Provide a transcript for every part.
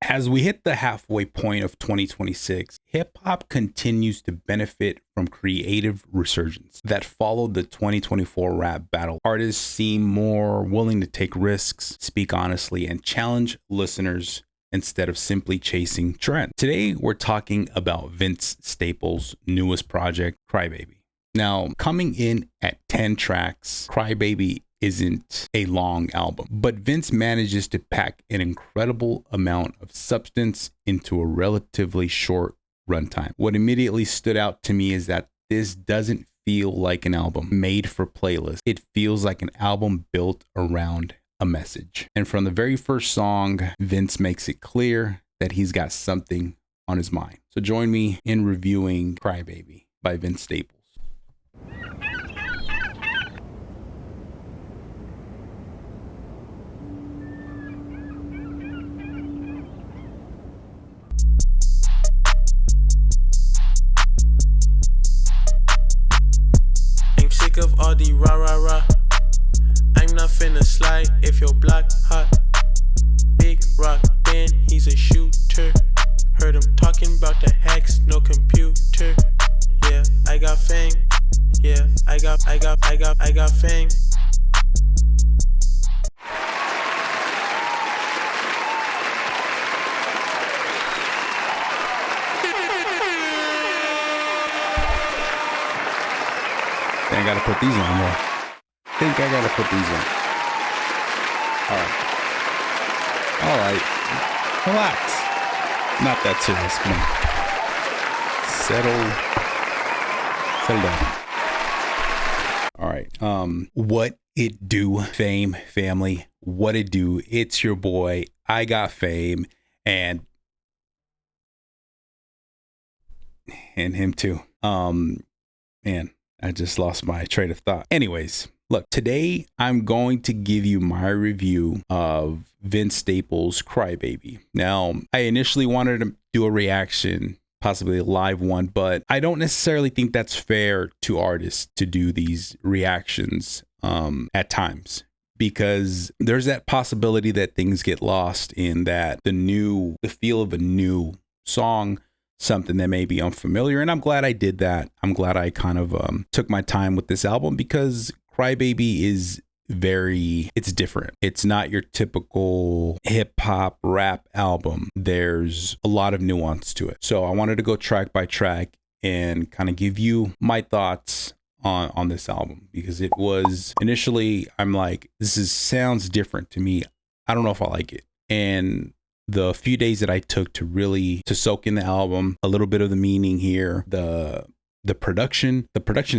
As we hit the halfway point of 2026, hip hop continues to benefit from creative resurgence that followed the 2024 rap battle. Artists seem more willing to take risks, speak honestly, and challenge listeners instead of simply chasing trends. Today, we're talking about Vince Staples' newest project, Crybaby. Now, coming in at 10 tracks, Crybaby isn't a long album, but Vince manages to pack an incredible amount of substance into a relatively short runtime. What immediately stood out to me is that this doesn't feel like an album made for playlists. It feels like an album built around a message. And from the very first song, Vince makes it clear that he's got something on his mind. So join me in reviewing Crybaby by Vince Staples. Of all the rah rah rah, I'm not finna slide if your block hot. Big rock, man, he's a shooter. Heard him talking about the hacks, no computer. Yeah, I got fame. Yeah, I got fame. I gotta put these on there. Think I gotta put these on. All right. Relax. Not that serious. Come on. Settle down. All right. What it do, Fame family? What it do? It's your boy, IGotFame, and him too. Man. I just lost my train of thought. Anyways, look, today I'm going to give you my review of Vince Staples' Crybaby. Now, I initially wanted to do a reaction, possibly a live one, but I don't necessarily think that's fair to artists to do these reactions at times, because there's that possibility that things get lost in that the feel of a new song, something that may be unfamiliar. And I'm glad I did that. I'm glad I kind of took my time with this album, because Crybaby is it's different. It's not your typical hip hop rap album. There's a lot of nuance to it. So I wanted to go track by track and kind of give you my thoughts on this album, because it was initially, I'm like, sounds different to me. I don't know if I like it. And the few days that I took to soak in the album, a little bit of the meaning here, the production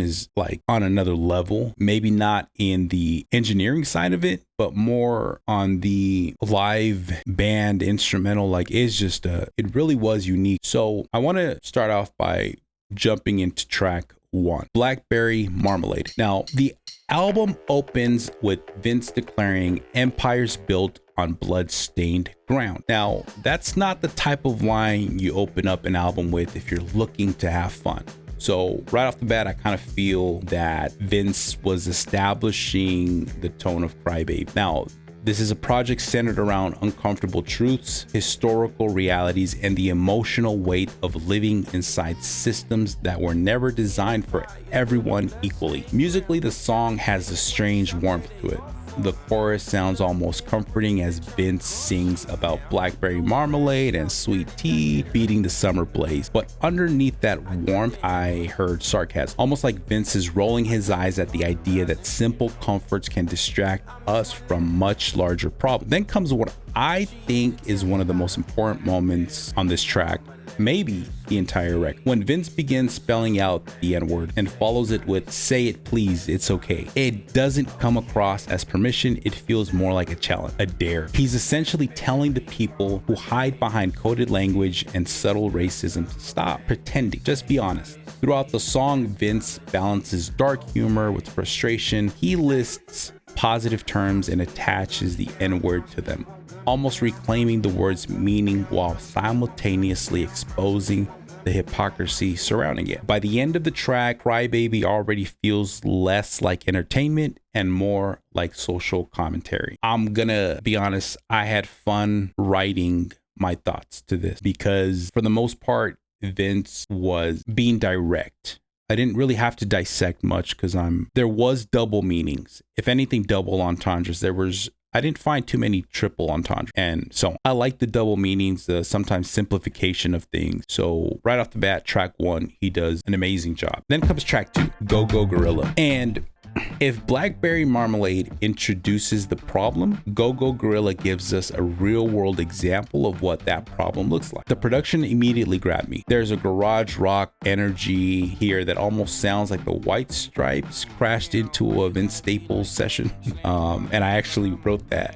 is like on another level, maybe not in the engineering side of it, but more on the live band instrumental. Like it really was unique. So I want to start off by jumping into track 1, BlackBerry Marmalade. Now, the album opens with Vince declaring empires built on blood-stained ground. Now, that's not the type of line you open up an album with if you're looking to have fun. So right off the bat, I kind of feel that Vince was establishing the tone of Crybaby. Now, this is a project centered around uncomfortable truths, historical realities, and the emotional weight of living inside systems that were never designed for everyone equally. Musically, the song has a strange warmth to it. The chorus sounds almost comforting as Vince sings about blackberry marmalade and sweet tea beating the summer blaze. But underneath that warmth, I heard sarcasm, almost like Vince is rolling his eyes at the idea that simple comforts can distract us from much larger problems. Then comes what I think is one of the most important moments on this track, maybe the entire record, when Vince begins spelling out the N-word and follows it with "say it please, it's okay." It doesn't come across as permission. It feels more like a challenge, a dare. He's essentially telling the people who hide behind coded language and subtle racism to stop pretending, just be honest. Throughout the song, Vince balances dark humor with frustration. He lists positive terms and attaches the N-word to them, almost reclaiming the word's meaning while simultaneously exposing the hypocrisy surrounding it. By the end of the track, Crybaby already feels less like entertainment and more like social commentary. I'm gonna be honest, I had fun writing my thoughts to this, because for the most part, Vince was being direct. I didn't really have to dissect much because there was double meanings. If anything, double entendres. I didn't find too many triple entendres. And so I like the double meanings, the sometimes simplification of things. So right off the bat, track 1, he does an amazing job. Then comes track 2, Go Go Gorilla. And if BlackBerry Marmalade introduces the problem, Go Go Gorilla gives us a real world example of what that problem looks like. The production immediately grabbed me. There's a garage rock energy here that almost sounds like the White Stripes crashed into a Vince Staples session. And I actually wrote that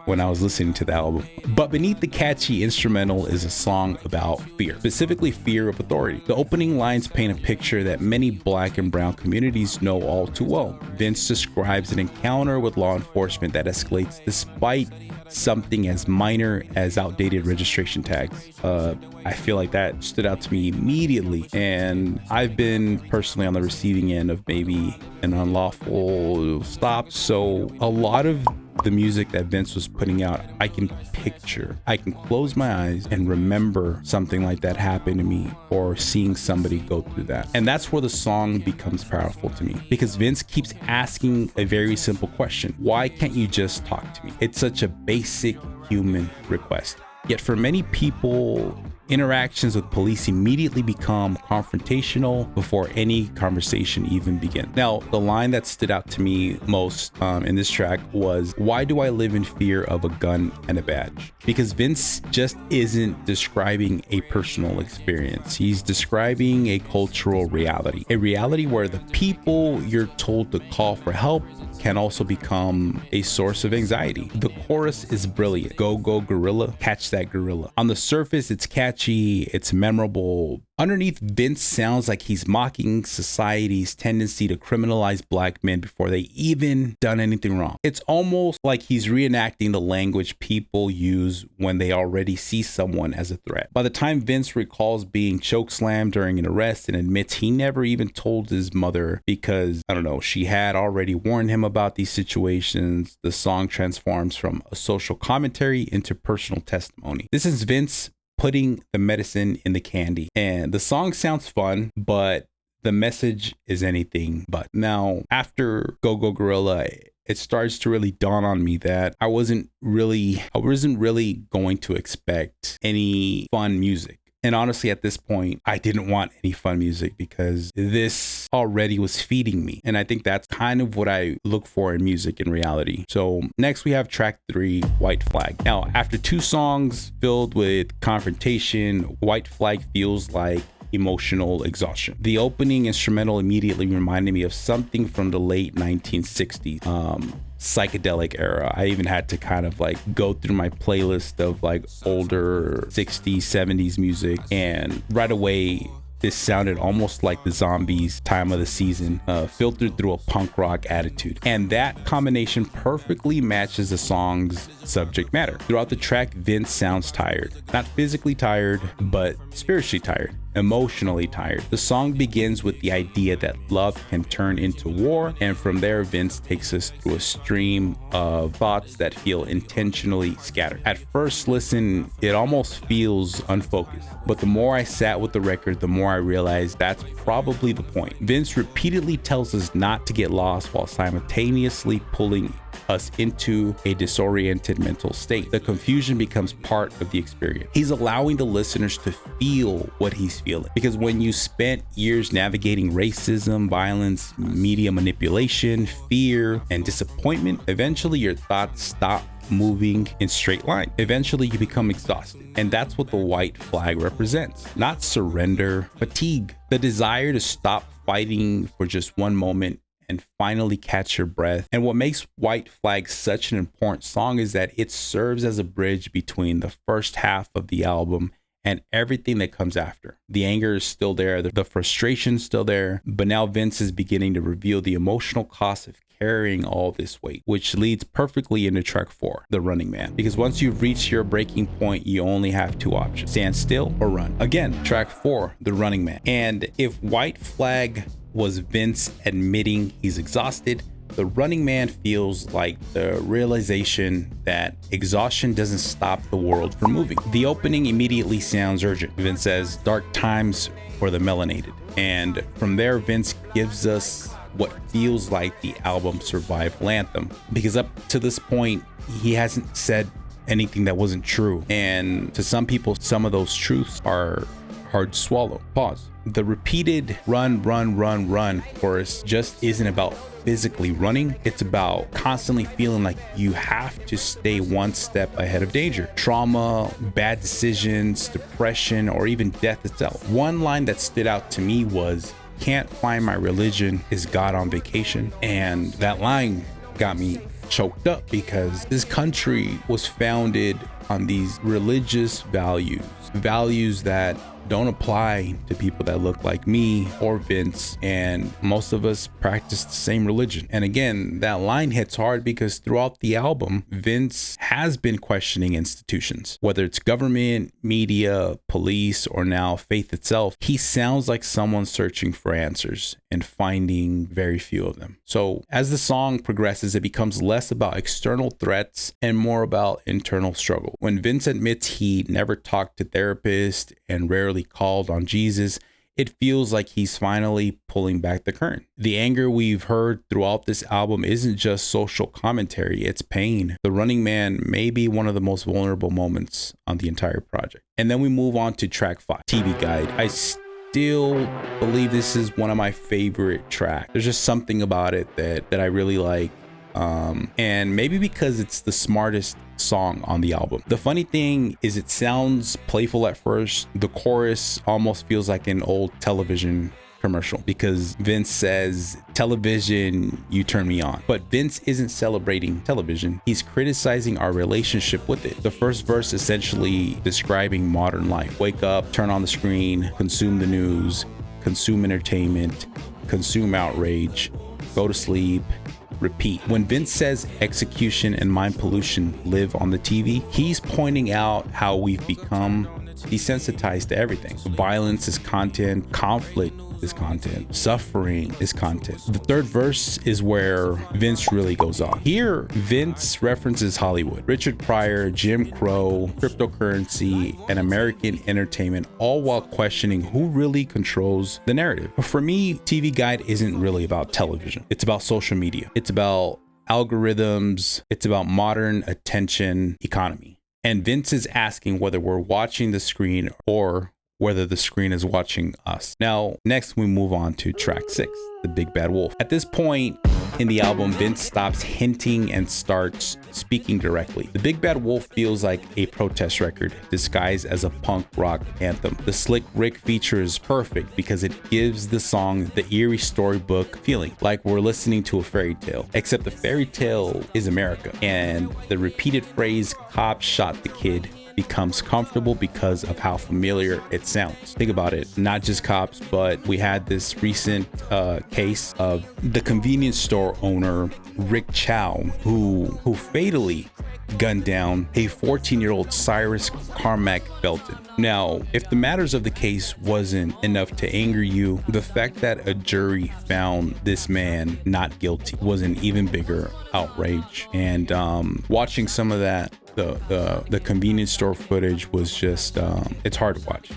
when I was listening to the album. But beneath the catchy instrumental is a song about fear, specifically fear of authority. The opening lines paint a picture that many Black and brown communities know all too well. Vince describes an encounter with law enforcement that escalates despite something as minor as outdated registration tags. I feel like that stood out to me immediately, and I've been personally on the receiving end of maybe an unlawful stop. So a lot of the music that Vince was putting out, I can picture. I can close my eyes and remember something like that happened to me, or seeing somebody go through that. And that's where the song becomes powerful to me, because Vince keeps asking a very simple question: why can't you just talk to me? It's such a basic human request. Yet for many people, interactions with police immediately become confrontational before any conversation even begins. Now, the line that stood out to me most in this track was, why do I live in fear of a gun and a badge? Because Vince just isn't describing a personal experience. He's describing a cultural reality, a reality where the people you're told to call for help can also become a source of anxiety. The chorus is brilliant. Go, go, gorilla, catch that gorilla. On the surface, it's catchy, it's memorable. Underneath, Vince sounds like he's mocking society's tendency to criminalize Black men before they even done anything wrong. It's almost like he's reenacting the language people use when they already see someone as a threat. By the time Vince recalls being chokeslammed during an arrest and admits he never even told his mother because, I don't know, she had already warned him about these situations, the song transforms from a social commentary into personal testimony. This is Vince putting the medicine in the candy. And the song sounds fun, but the message is anything but. Now, after Go Go Gorilla, it starts to really dawn on me that I wasn't really going to expect any fun music. And honestly, at this point, I didn't want any fun music because this already was feeding me. And I think that's kind of what I look for in music in reality. So next we have track 3, White Flag. Now, after 2 songs filled with confrontation, White Flag feels like emotional exhaustion. The opening instrumental immediately reminded me of something from the late 1960s. Psychedelic era. I even had to kind of like go through my playlist of like older 60s, 70s music, and right away this sounded almost like the Zombies' Time of the Season, filtered through a punk rock attitude. And that combination perfectly matches the song's subject matter. Throughout the track, Vince sounds tired. Not physically tired, but spiritually tired, emotionally tired. The song begins with the idea that love can turn into war, and from there, Vince takes us through a stream of thoughts that feel intentionally scattered. At first listen, it almost feels unfocused, but the more I sat with the record, the more I realized that's probably the point. Vince repeatedly tells us not to get lost while simultaneously pulling us into a disoriented mental state. The confusion becomes part of the experience. He's allowing the listeners to feel what he's feeling, because when you spent years navigating racism, violence, media manipulation, fear, and disappointment, eventually your thoughts stop moving in straight line. Eventually you become exhausted, and that's what the white flag represents. Not surrender, fatigue, the desire to stop fighting for just one moment and finally catch your breath. And what makes White Flag such an important song is that it serves as a bridge between the first half of the album and everything that comes after. The anger is still there, the frustration is still there, but now Vince is beginning to reveal the emotional cost of carrying all this weight, which leads perfectly into track 4, The Running Man. Because once you've reached your breaking point, you only have 2 options: stand still or run. Again, track 4, The Running Man. And if White Flag was Vince admitting he's exhausted, The Running Man feels like the realization that exhaustion doesn't stop the world from moving. The opening immediately sounds urgent. Vince says, "Dark times for the melanated." And from there, Vince gives us what feels like the album's survival anthem, because up to this point, he hasn't said anything that wasn't true. And to some people, some of those truths are hard to swallow. Pause. The repeated run, run, run, run chorus just isn't about physically running. It's about constantly feeling like you have to stay one step ahead of danger. Trauma, bad decisions, depression, or even death itself. One line that stood out to me was, "Can't find my religion, is God on vacation?" And that line got me choked up, because this country was founded on these religious values that don't apply to people that look like me or Vince, and most of us practice the same religion. And again, that line hits hard because throughout the album, Vince has been questioning institutions, whether it's government, media, police, or now faith itself. He sounds like someone searching for answers and finding very few of them. So as the song progresses, it becomes less about external threats and more about internal struggle. When Vince admits he never talked to therapists and rarely called on Jesus, it feels like he's finally pulling back the curtain. The anger we've heard throughout this album isn't just social commentary, it's pain. The Running Man may be one of the most vulnerable moments on the entire project. And then we move on to track 5, TV Guide. I still believe this is one of my favorite tracks. There's just something about it that I really like. And maybe because it's the smartest song on the album. The funny thing is, it sounds playful at first. The chorus almost feels like an old television commercial, because Vince says, "Television, you turn me on." But Vince isn't celebrating television. He's criticizing our relationship with it. The first verse essentially describing modern life. Wake up, turn on the screen, consume the news, consume entertainment, consume outrage, go to sleep, repeat. When Vince says execution and mind pollution live on the TV, he's pointing out how we've become desensitized to everything. Violence is content, conflict is content, suffering is content. The third verse is where Vince really goes off. Here, Vince references Hollywood, Richard Pryor, Jim Crow, cryptocurrency, and American entertainment, all while questioning who really controls the narrative. For me, TV Guide isn't really about television. It's about social media. It's about algorithms. It's about modern attention economy. And Vince is asking whether we're watching the screen or whether the screen is watching us. Now, next we move on to track 6, The Big Bad Wolf. At this point in the album, Vince stops hinting and starts speaking directly. The Big Bad Wolf feels like a protest record disguised as a punk rock anthem. The Slick Rick feature is perfect because it gives the song the eerie storybook feeling, like we're listening to a fairy tale, except the fairy tale is America. And the repeated phrase, "Cops shot the kid," becomes comfortable because of how familiar it sounds. Think about it, not just cops, but we had this recent case of the convenience store owner, Rick Chow, who fatally gunned down a 14-year-old Cyrus Carmack Belton. Now, if the matters of the case wasn't enough to anger you, the fact that a jury found this man not guilty was an even bigger outrage. And watching some of that, the convenience store footage was just it's hard to watch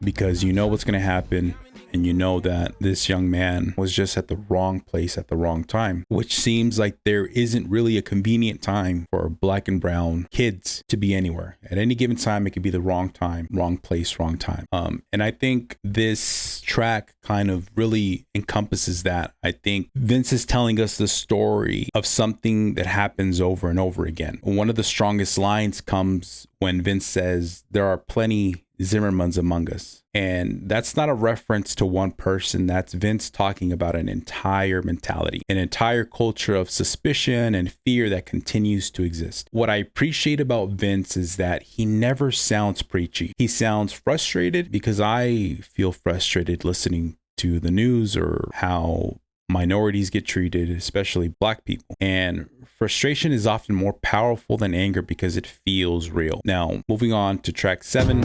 because you know what's going to happen, and you know that this young man was just at the wrong place at the wrong time, which seems like there isn't really a convenient time for black and brown kids to be anywhere. At any given time, it could be the wrong time, wrong place, wrong time. And I think this track kind of really encompasses that. I think Vince is telling us the story of something that happens over and over again. One of the strongest lines comes when Vince says, "There are plenty Zimmermans among us." And that's not a reference to one person. That's Vince talking about an entire mentality, an entire culture of suspicion and fear that continues to exist. What I appreciate about Vince is that he never sounds preachy. He sounds frustrated, because I feel frustrated listening to the news or how minorities get treated, especially black people. And frustration is often more powerful than anger because it feels real. Now, moving on to track 7,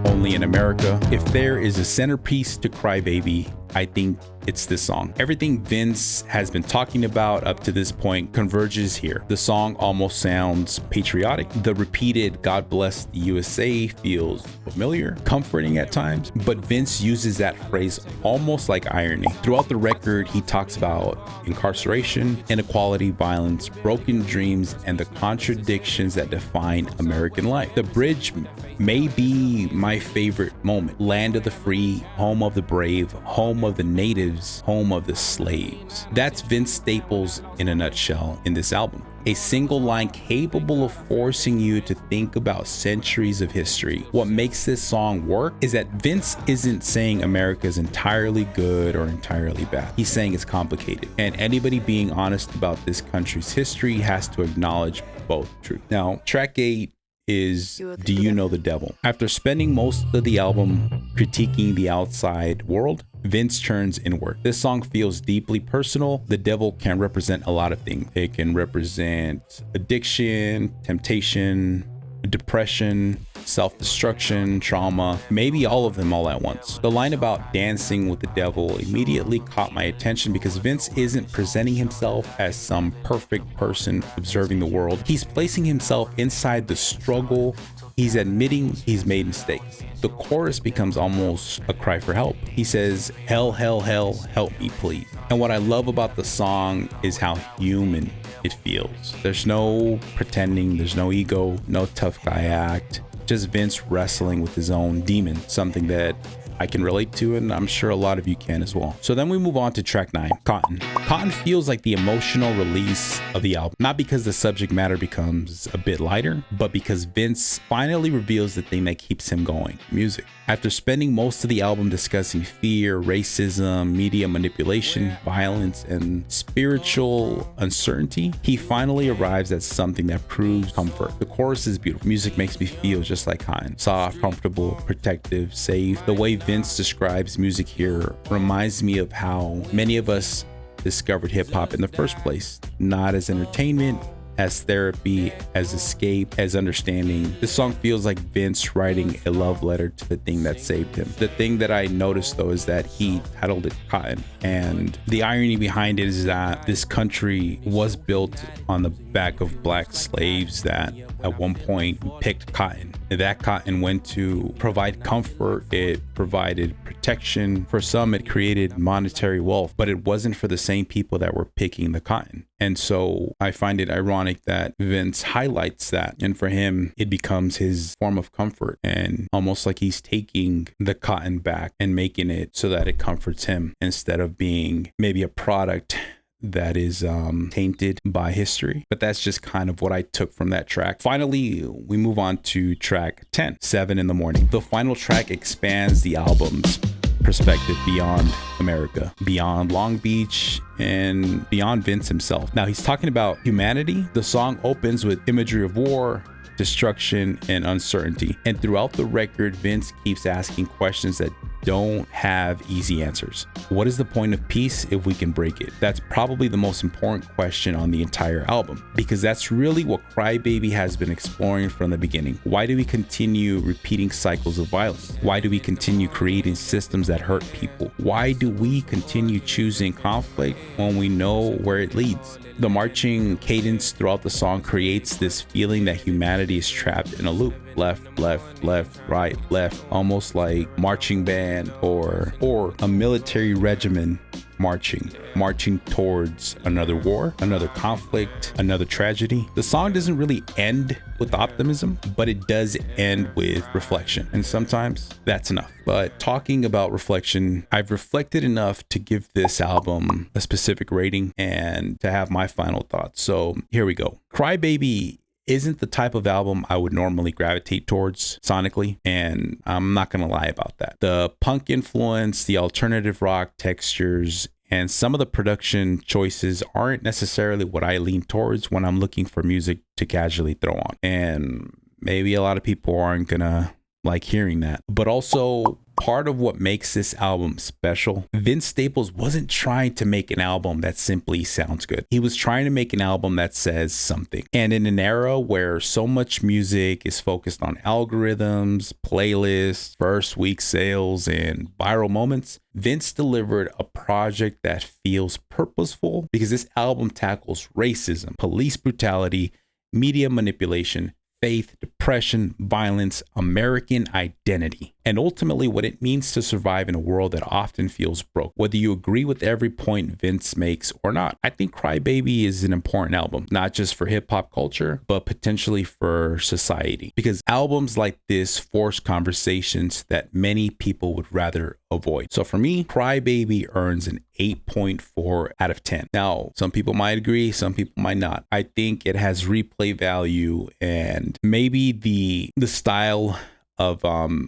Only in America. If there is a centerpiece to Cry Baby, I think it's this song. Everything Vince has been talking about up to this point converges here. The song almost sounds patriotic. The repeated "God bless the USA" feels familiar, comforting at times, but Vince uses that phrase almost like irony. Throughout the record, he talks about incarceration, inequality, violence, broken dreams, and the contradictions that define American life. The bridge may be my favorite moment. Land of the free, home of the brave, home of the natives, home of the slaves. That's Vince Staples in a nutshell in this album. A single line capable of forcing you to think about centuries of history. What makes this song work is that Vince isn't saying America is entirely good or entirely bad. He's saying it's complicated. And anybody being honest about this country's history has to acknowledge both truths. Now, track 8 is Do You Know the Devil? After spending most of the album critiquing the outside world, Vince turns inward. This song feels deeply personal. The devil can represent a lot of things. It can represent addiction, temptation, depression, self-destruction, trauma, maybe all of them all at once. The line about dancing with the devil immediately caught my attention because Vince isn't presenting himself as some perfect person observing the world. He's placing himself inside the struggle. He's admitting he's made mistakes. The chorus becomes almost a cry for help. He says, "Hell, hell, hell, help me, please." And what I love about the song is how human it feels. There's no pretending, there's no ego, no tough guy act. Just Vince wrestling with his own demon, something that I can relate to, and I'm sure a lot of you can as well. So then we move on to track 9, Cotton. Cotton feels like the emotional release of the album, not because the subject matter becomes a bit lighter, but because Vince finally reveals the thing that keeps him going, music. After spending most of the album discussing fear, racism, media manipulation, violence, and spiritual uncertainty, he finally arrives at something that proves comfort. The chorus is beautiful. Music makes me feel just like Cotton. Soft, comfortable, protective, safe. The way Vince describes music here reminds me of how many of us discovered hip-hop in the first place, not as entertainment, as therapy, as escape, as understanding. This song feels like Vince writing a love letter to the thing that saved him. The thing that I noticed though is that he titled it Cotton, and the irony behind it is that this country was built on the back of black slaves that at one point picked cotton. That cotton went to provide comfort, it provided protection. For some, it created monetary wealth, but it wasn't for the same people that were picking the cotton. And so I find it ironic that Vince highlights that. And for him, it becomes his form of comfort, and almost like he's taking the cotton back and making it so that it comforts him instead of being maybe a product that is tainted by history. But that's just kind of what I took from that track. Finally, we move on to track 10, 7 in the Morning. The final track expands the album's perspective beyond America, beyond Long Beach, and beyond Vince himself. Now he's talking about humanity. The song opens with imagery of war, destruction, and uncertainty. And throughout the record, Vince keeps asking questions that don't have easy answers. What is the point of peace if we can break it? That's probably the most important question on the entire album, because that's really what Crybaby has been exploring from the beginning. Why do we continue repeating cycles of violence? Why do we continue creating systems that hurt people? Why do we continue choosing conflict when we know where it leads? The marching cadence throughout the song creates this feeling that humanity is trapped in a loop. Left, left, left, right, left, almost like marching band or a military regiment marching towards another war, another conflict, another tragedy. The song doesn't really end with optimism, but it does end with reflection. And sometimes that's enough. But talking about reflection, I've reflected enough to give this album a specific rating and to have my final thoughts. So here we go. Crybaby isn't the type of album I would normally gravitate towards sonically, and I'm not gonna lie about that. The punk influence, the alternative rock textures, and some of the production choices aren't necessarily what I lean towards when I'm looking for music to casually throw on. And maybe a lot of people aren't gonna like hearing that. But also, part of what makes this album special, Vince Staples wasn't trying to make an album that simply sounds good. He was trying to make an album that says something. And in an era where so much music is focused on algorithms, playlists, first week sales, and viral moments, Vince delivered a project that feels purposeful because this album tackles racism, police brutality, media manipulation, faith, depression, violence, American identity, and ultimately what it means to survive in a world that often feels broke. Whether you agree with every point Vince makes or not, I think Cry Baby is an important album, not just for hip hop culture, but potentially for society, because albums like this force conversations that many people would rather avoid. So for me, Cry Baby earns an 8.4 out of 10. Now, some people might agree, some people might not. I think it has replay value, and maybe the style of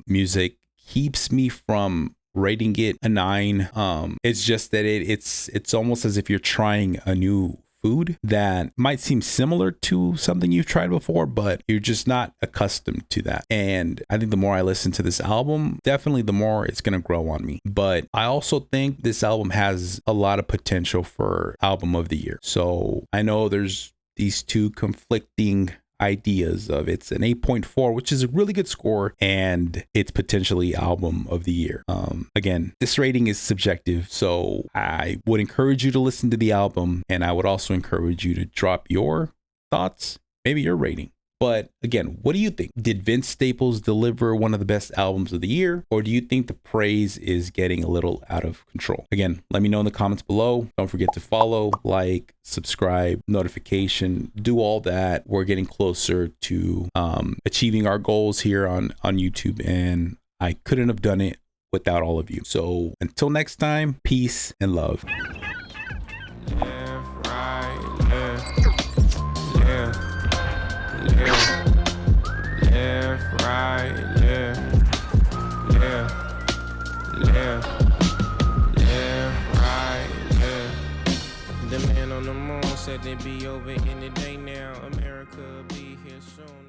music keeps me from rating it a 9. It's just that it's almost as if you're trying a new food that might seem similar to something you've tried before, but you're just not accustomed to that. And I think the more I listen to this album, definitely the more it's going to grow on me. But I also think this album has a lot of potential for album of the year. So I know there's these two conflicting ideas of it's an 8.4, which is a really good score, and it's potentially album of the year. Again, this rating is subjective, so I would encourage you to listen to the album, and I would also encourage you to drop your thoughts, maybe your rating. But again, what do you think? Did Vince Staples deliver one of the best albums of the year? Or do you think the praise is getting a little out of control? Again, let me know in the comments below. Don't forget to follow, like, subscribe, notification, do all that. We're getting closer to achieving our goals here on YouTube, and I couldn't have done it without all of you. So until next time, peace and love. Left, right, left. Left, right, left, right, left. The man on the moon said they'd be over any day now. America be here soon.